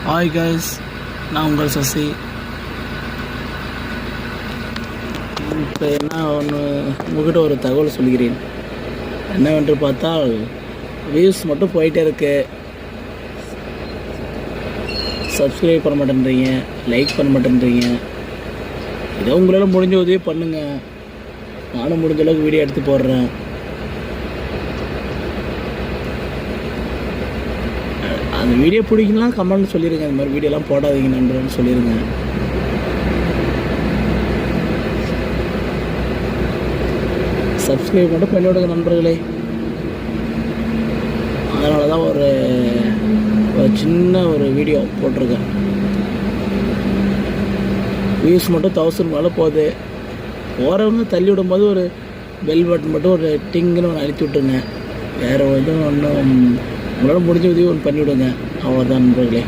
Hi guys, நான் உங்கள் சசி. இப்போ என்ன ஒன்று உங்கள்கிட்ட ஒரு தகவல் சொல்கிறேன். என்னவென்று பார்த்தால் வியூஸ் மட்டும் போயிட்டே இருக்கு. சப்ஸ்கிரைப் பண்ண மாட்டேன்றீங்க, லைக் பண்ண மாட்டேன்றீங்க. ஏதோ உங்களால் முடிஞ்ச உதவி பண்ணுங்கள். நானும் முடிஞ்ச அளவுக்கு வீடியோ எடுத்து போடுறேன். அந்த வீடியோ பிடிக்கலாம் கமெண்ட் சொல்லிடுங்க. இந்த மாதிரி வீடியோலாம் போடாதீங்க நண்பர்கள்னு சொல்லிடுங்க. சப்ஸ்கிரைப் மட்டும் பண்ணி விடுங்க நண்பர்களே. அதனால தான் ஒரு சின்ன ஒரு வீடியோ போட்டிருக்கேன். வியூஸ் மட்டும் 1000 மேலே போகுது. போகிறவங்க தள்ளி விடும்போது ஒரு பெல் பட்டன் மட்டும் ஒரு டிங்குன்னு ஒன்று அழுத்தி விட்டுருங்க. வேறு எதுவும் ஒன்றும் உங்களால் முடிஞ்ச உதவி ஒன்று பண்ணிவிடுங்க. அவ்வளோதான் நண்பர்களே.